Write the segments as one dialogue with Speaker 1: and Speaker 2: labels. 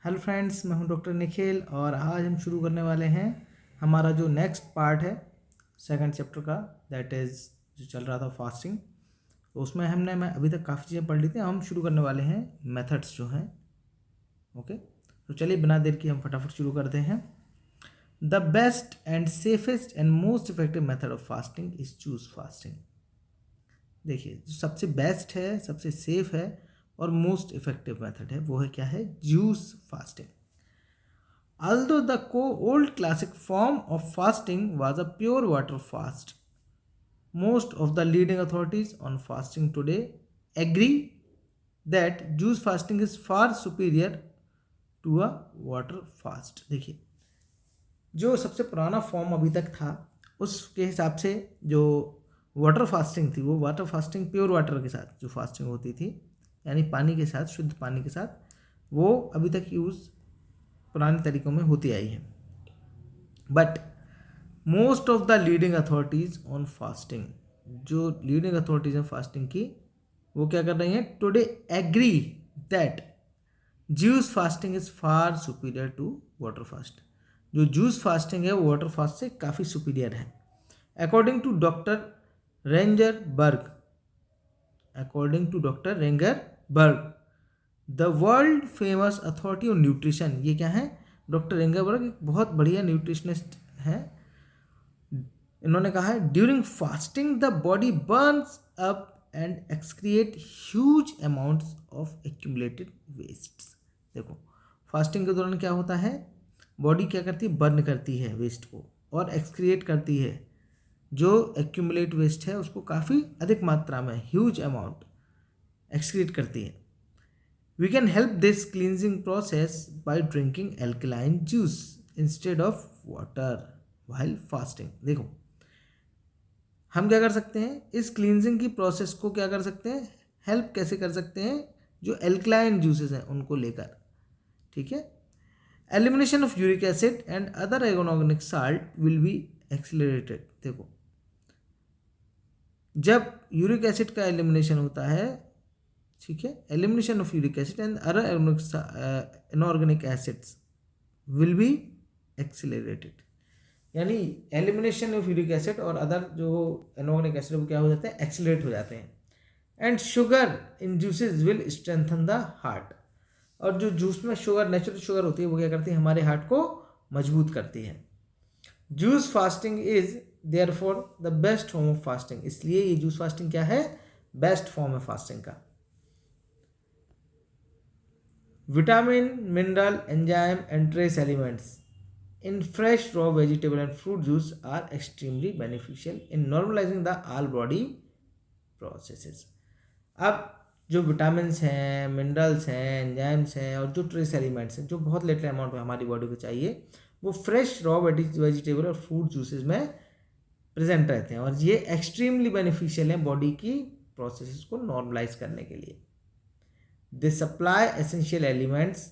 Speaker 1: Hello friends, मैं हूं doctor Nikhil और आज हम शुरू करने वाले हैं हमारा जो नेक्स्ट पार्ट है सेकंड चैप्टर का, दैट इज़ जो चल रहा था फास्टिंग। तो उसमें मैं अभी तक काफ़ी चीज़ें पढ़ ली थी। हम शुरू करने वाले हैं मेथड्स जो हैं। ओके, तो चलिए बिना देर की हम फटाफट शुरू करते हैं। The best and safest and most effective method of fasting is juice fasting. देखिए, जो सबसे बेस्ट है, सबसे सेफ है और मोस्ट इफेक्टिव मेथड है वो है क्या है? Juice fasting. Although the old classic form of fasting was a pure water fast, most of the leading authorities on fasting today agree that juice fasting is far superior to a water fast। देखिए, जो सबसे पुराना form अभी तक था उसके हिसाब से जो वाटर फास्टिंग थी, वो वाटर फास्टिंग प्योर वाटर के साथ जो फास्टिंग होती थी, यानी पानी के साथ, शुद्ध पानी के साथ, वो अभी तक यूज़ पुराने तरीक़ों में होती आई है। But most of the leading authorities on fasting, जो लीडिंग अथॉरिटीज़ हैं फास्टिंग की, वो क्या कर रही हैं? Today agree that juice fasting is far superior to water fast. जो जूस फास्टिंग है वो वाटर फास्ट से काफ़ी सुपीरियर है। According to doctor Ragnar Berg, the world famous authority on nutrition, ये क्या है? डॉक्टर रेंजरबर्ग एक बहुत बढ़िया न्यूट्रिशनिस्ट हैं। इन्होंने कहा है, during fasting the body burns up and excrete huge amounts of accumulated waste. देखो, फास्टिंग के दौरान क्या होता है? बॉडी क्या करती है? बर्न करती है वेस्ट को और एक्सक्रिएट करती है। जो एक्यूमुलेट वेस्ट है उसको काफ़ी अधिक मात्रा में, ह्यूज अमाउंट एक्सक्रीट करती है। We can help this cleansing process by drinking alkaline juice instead of water while fasting. देखो, हम क्या कर सकते हैं? इस क्लींजिंग की प्रोसेस को क्या कर सकते हैं? हेल्प कैसे कर सकते हैं? जो एल्कलाइन जूसेस हैं उनको लेकर, ठीक है। Elimination of uric acid and other organic salt will be accelerated. देखो, जब यूरिक एसिड का एलिमिनेशन होता है, ठीक है, elimination of uric acid and other inorganic acids will be accelerated, यानी एलिमिनेशन ऑफ यूरिक एसिड और अदर जो इनऑर्गेनिक एसिड वो क्या हो जाते हैं? एक्सीलरेट हो जाते हैं। And sugar in juices will strengthen the heart, और जो जूस में शुगर, नेचुरल शुगर होती है, वो क्या करती है? हमारे हार्ट को मजबूत करती है। Juice fasting is therefore the best form of fasting, इसलिए ये जूस फास्टिंग क्या है? बेस्ट फॉर्म है फास्टिंग का। Vitamin, mineral, enzyme and trace elements in fresh raw vegetable and fruit juice are extremely beneficial in normalizing the all body processes। अब जो vitamins हैं, minerals हैं, एंजाइम्स हैं और जो ट्रेस एलिमेंट्स हैं, जो बहुत लिटिल अमाउंट में हमारी बॉडी को चाहिए, वो फ्रेश रॉ वेजिटेबल और फ्रूट जूसेस में प्रेजेंट रहते हैं और ये एक्सट्रीमली बेनिफिशियल हैं बॉडी की प्रोसेसेस को नॉर्मलाइज करने के लिए। They supply essential elements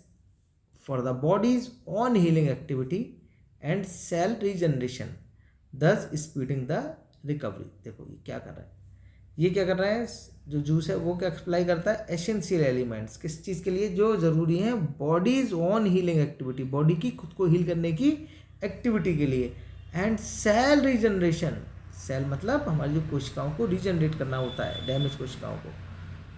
Speaker 1: for the body's own healing activity and cell regeneration, thus speeding the recovery. देखो, ये क्या कर रहा है? ये क्या कर रहा है? जो जूस है वो क्या सप्लाई करता है? एसेंशियल एलिमेंट्स, किस चीज़ के लिए? जो ज़रूरी है bodies own healing activity, body की खुद को हील करने की एक्टिविटी के लिए, एंड सेल रीजनरेशन, सेल मतलब हमारी जो कोशिकाओं को रीजनरेट करना होता है, डैमेज कोशिकाओं को,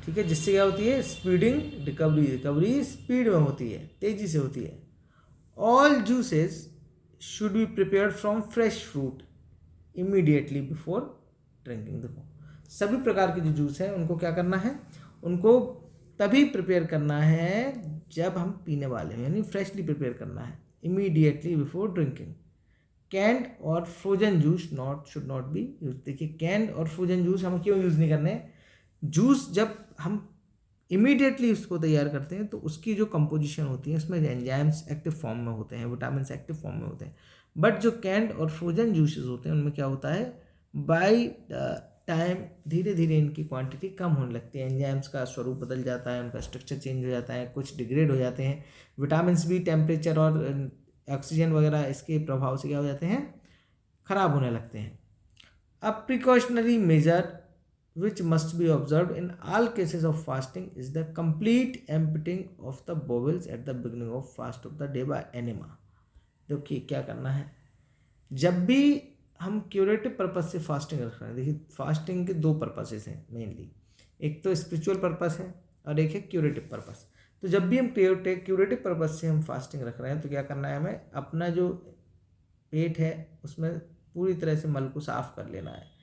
Speaker 1: ठीक है, जिससे क्या होती है? स्पीडिंग रिकवरी, रिकवरी स्पीड में होती है, तेज़ी से होती है। All juices should be prepared from fresh fruit immediately before drinking. देखो, सभी प्रकार के जो जूस हैं उनको क्या करना है? उनको तभी प्रिपेयर करना है जब हम पीने वाले हैं, यानी फ्रेशली प्रिपेयर करना है, इमीडिएटली बिफोर ड्रिंकिंग। कैंड और frozen juice should not be use. देखिए, कैंड और फ्रोजन जूस हम क्यों यूज़ नहीं करने? जूस जब हम इमीडिएटली उसको तैयार करते हैं तो उसकी जो कंपोजिशन होती है उसमें एंजाइम्स एक्टिव फॉर्म में होते हैं, विटामिन एक्टिव फॉर्म में होते हैं। बट जो कैंड और फ्रोजन जूसेस होते हैं उनमें क्या होता है? बाय टाइम धीरे धीरे इनकी क्वांटिटी कम होने लगती है, एंजाइम्स का स्वरूप बदल जाता है, उनका स्ट्रक्चर चेंज हो जाता है, कुछ डिग्रेड हो जाते हैं, विटामिन भी टेम्परेचर और ऑक्सीजन वगैरह इसके प्रभाव से क्या हो जाते हैं? खराब होने लगते हैं। अब precautionary major which must be observed in all cases of fasting is the complete emptying of the bowels at the beginning of fast of the day by enema. देखिए क्या करना है, जब भी हम क्यूरेटिव पर्पस से फास्टिंग रख रहे हैं, देखिए फास्टिंग के दो पर्पसेस हैं मेनली, एक तो स्पिरिचुअल पर्पस है और एक है क्यूरेटिव पर्पस। तो जब भी हम क्यूरेटिव पर्पस से हम फास्टिंग रख रहे हैं तो क्या करना है, हमें अपना जो पेट है उसमें पूरी तरह से मल को साफ कर लेना है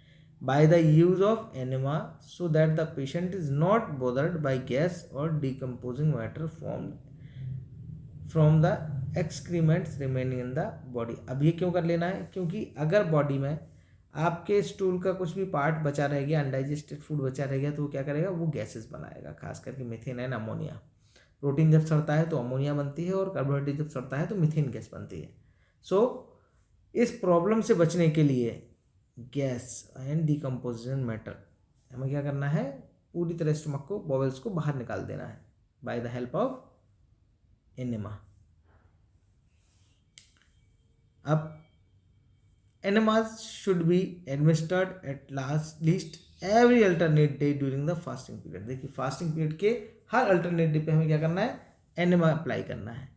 Speaker 1: by the use of enema so that the patient is not bothered by gas or decomposing matter from the excrements remaining in the body। अब ये क्यों कर लेना है, क्योंकि अगर बॉडी में आपके स्टूल का कुछ भी पार्ट बचा रह गया, अनडाइजेस्टेड फूड बचा रह गया, तो वो क्या करेगा, वो गैसेस बनाएगा, खास करके मीथेन एंड अमोनिया। प्रोटीन जब सड़ता है तो अमोनिया बनती है और कार्बोहाइड्रेट जब सड़ता है तो मीथेन गैस बनती है। सो इस प्रॉब्लम से बचने के लिए गैस एंड डिकम्पोजिशन मैटर हमें क्या करना है, पूरी तरह स्टमक को, बॉवेल्स को बाहर निकाल देना है by the help of enema. अब enemas should be administered at least every alternate day during the fasting period. देखिए फास्टिंग पीरियड के हर अल्टरनेट डे पे हमें क्या करना है, एनेमा अप्लाई करना है,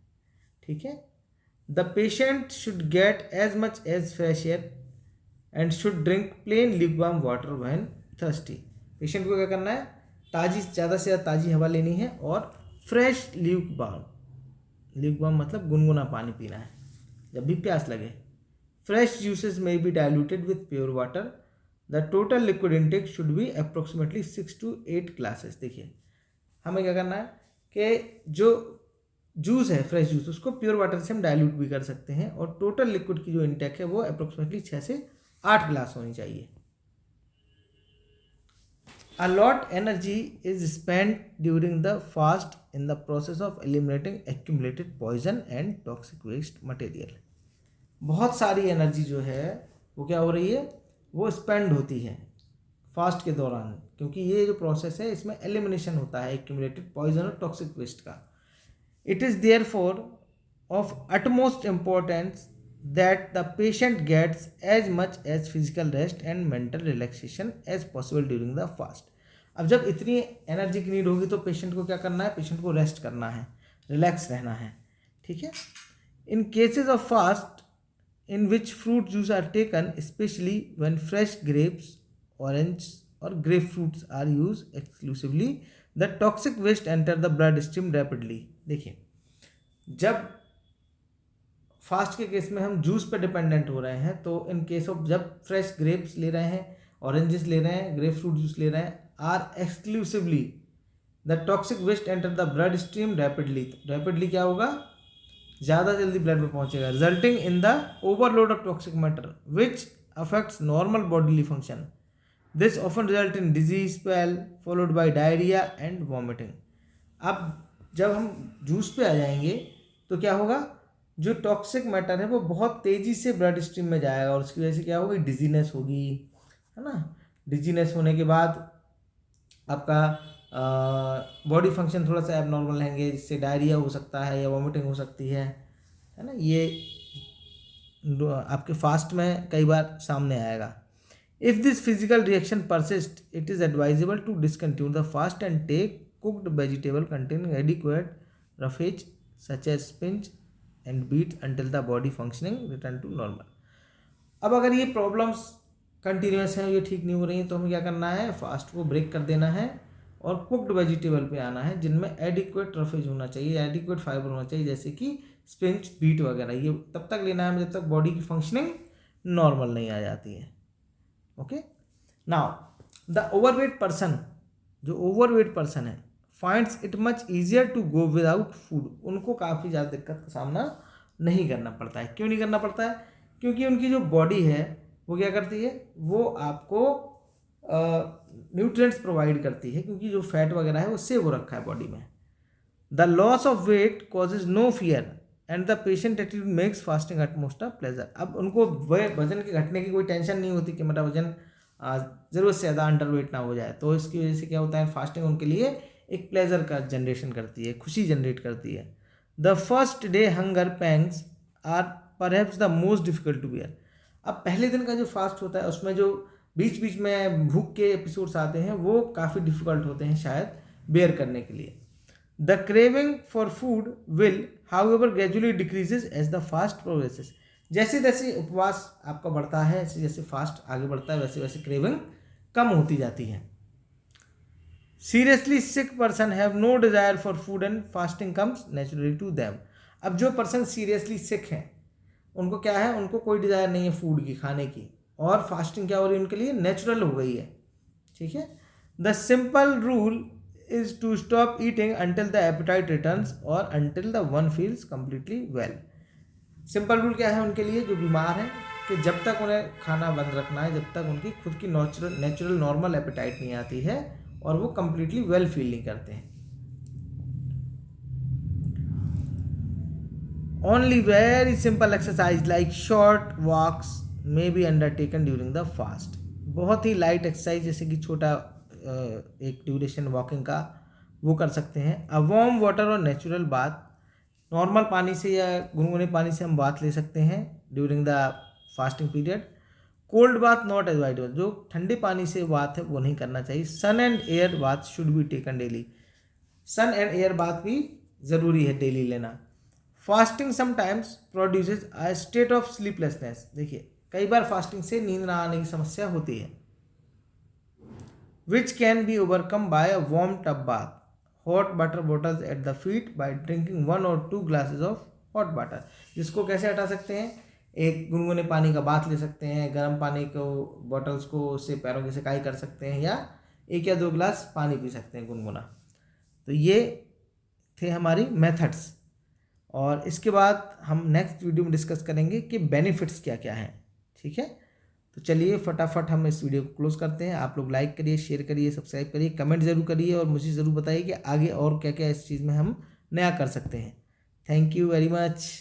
Speaker 1: ठीक है। The patient should get as much as fresh air and should drink plain lukewarm water when thirsty. Patient को क्या करना है, ताज़ी, ज़्यादा से ज़्यादा ताज़ी हवा लेनी है और फ्रेश ल्यूकवार्म मतलब गुनगुना पानी पीना है जब भी प्यास लगे। फ्रेश जूसेस में be diluted with pure water. The total liquid intake should be approximately 6 to 8 glasses. देखिए हमें क्या करना है कि जो जूस है, फ्रेश जूस, उसको प्योर वाटर से हम डाइल्यूट भी कर सकते हैं और टोटल लिक्विड की जो इंटेक है वो अप्रोक्सीमेटली 6 से 8 ग्लास होनी चाहिए। A lot energy is spent during the fast in the process of eliminating accumulated poison and toxic waste material। बहुत सारी एनर्जी जो है वो क्या हो रही है, वो स्पेंड होती है फास्ट के दौरान, क्योंकि ये जो प्रोसेस है इसमें एलिमिनेशन होता है एक्यूमुलेटेड पॉइजन और टॉक्सिक वेस्ट का। It is therefore of utmost importance that the patient gets as much as physical rest and mental relaxation as possible during the fast। अब जब इतनी एनर्जी की नीड होगी तो पेशेंट को क्या करना है, पेशेंट को रेस्ट करना है, रिलैक्स रहना है, ठीक है। In cases of fast in which fruit juice are taken, specially when fresh grapes, orange और grape fruits are use exclusively, the toxic waste enter the blood stream rapidly. देखिए जब फास्ट के केस में हम जूस पे dependent हो रहे हैं, तो इन केस ऑफ जब फ्रेश ग्रेप्स ले रहे हैं, ऑरेंजेस ले रहे हैं, ग्रेप फ्रूट जूस ले रहे हैं, are exclusively the toxic waste enter the blood stream rapidly. Rapidly क्या होगा, ज़्यादा जल्दी ब्लड में पहुंचेगा, resulting in the overload of toxic matter which affects normal bodily function. This often result in disease spell followed by diarrhoea and vomiting. अब जब हम juice पे आ जाएंगे तो क्या होगा, जो टॉक्सिक मैटर है वो बहुत तेज़ी से ब्लड स्ट्रीम में जाएगा और उसकी वजह से क्या होगी, डिजीनेस होगी, है ना। डिजीनेस होने के बाद आपका बॉडी फंक्शन थोड़ा सा एबनॉर्मल रहेंगे, जिससे डायरिया हो सकता है या वॉमिटिंग हो सकती है ना। ये आपके फास्ट में कई बार सामने आएगा। If this physical reaction persist, it is advisable to discontinue the fast and take cooked vegetable containing adequate roughage such as spinach and beet until the body functioning return to normal. अब अगर ये problems continuous हैं, ये ठीक नहीं हो रही हैं, तो हमें क्या करना है, फास्ट को ब्रेक कर देना है और कुक्ड वेजिटेबल पे आना है जिनमें एडिक्वेट रफेज होना चाहिए, एडिक्वेट फाइबर होना चाहिए, जैसे कि स्पिंच, बीट वगैरह। ये तब तक लेना है जब तक बॉडी की फंक्शनिंग नॉर्मल नहीं आ जाती है। Okay, now the overweight person, जो ओवरवेट पर्सन है, finds it much easier to go without food. उनको काफ़ी ज़्यादा दिक्कत का सामना नहीं करना पड़ता है। क्यों नहीं करना पड़ता है, क्योंकि उनकी जो बॉडी है वो क्या करती है, वो आपको न्यूट्रिएंट्स प्रोवाइड करती है, क्योंकि जो फैट वगैरह है उससे वो रखा है बॉडी में। The loss of weight causes no fear and the patient attitude makes fasting utmost a pleasure. अब उनको वजन के घटने की कोई टेंशन नहीं होती कि मेरा वजन ज़रूरत से ज़्यादा अंडर वेट ना हो जाए, तो इसकी वजह से क्या होता है, फास्टिंग उनके लिए एक प्लेजर का जनरेशन करती है, खुशी जनरेट करती है। The first day hunger pangs are perhaps the most difficult to bear. अब पहले दिन का जो फास्ट होता है उसमें जो बीच बीच में भूख के एपिसोड्स आते हैं, वो काफ़ी डिफ़िकल्ट होते हैं शायद बेयर करने के लिए। The craving for food will however gradually decreases as the fast progresses. जैसे जैसे उपवास आपका बढ़ता है, जैसे जैसे फास्ट आगे बढ़ता है, वैसे वैसे क्रेविंग कम होती जाती है। Seriously sick person have no desire for food and fasting comes naturally to them. अब जो पर्सन सीरियसली सिक हैं, उनको क्या है, उनको कोई डिज़ायर नहीं है फूड की, खाने की, और फास्टिंग क्या हो रही है उनके लिए, नेचुरल हो गई है। ठीक है। The simple rule is to stop eating until the appetite returns और until the one feels completely well. Simple rule क्या है उनके लिए जो बीमार हैं, कि जब तक उन्हें खाना बंद रखना है, जब तक उनकी खुद की नेचुरल नॉर्मल एपेटाइट नहीं आती है और वो कंप्लीटली वेल फील नहीं करते हैं। Only very simple exercise like short walks may be undertaken during the fast। बहुत ही लाइट एक्सरसाइज जैसे कि छोटा एक ड्यूरेशन वॉकिंग का वो कर सकते हैं। अ वार्म वाटर और नेचुरल बाथ, नॉर्मल पानी से या गुनगुने पानी से हम बाथ ले सकते हैं during the fasting period. Cold bath not advisable, जो ठंडे पानी से बाथ है वो नहीं करना चाहिए। Sun and air bath should be taken daily, sun and air bath भी ज़रूरी है डेली लेना। Fasting sometimes produces a state of sleeplessness. देखिए कई बार फास्टिंग से नींद ना आने की समस्या होती है, which can be overcome bye a warm tub bath, hot water bottles at the feet by drinking 1 or 2 glasses of hot water. जिसको कैसे हटा सकते हैं, एक गुनगुने पानी का बाथ ले सकते हैं, गर्म पानी को बॉटल्स को उससे पैरों की सिकाई कर सकते हैं, या 1 या 2 ग्लास पानी पी सकते हैं गुनगुना। तो ये थे हमारी मेथड्स, और इसके बाद हम नेक्स्ट वीडियो में डिस्कस करेंगे कि बेनिफिट्स क्या क्या हैं। ठीक है, तो चलिए फटाफट हम इस वीडियो को क्लोज करते हैं। आप लोग लाइक करिए, शेयर करिए, सब्सक्राइब करिए, कमेंट ज़रूर करिए और मुझे ज़रूर बताइए कि आगे और क्या क्या इस चीज़ में हम नया कर सकते हैं। Thank you very much.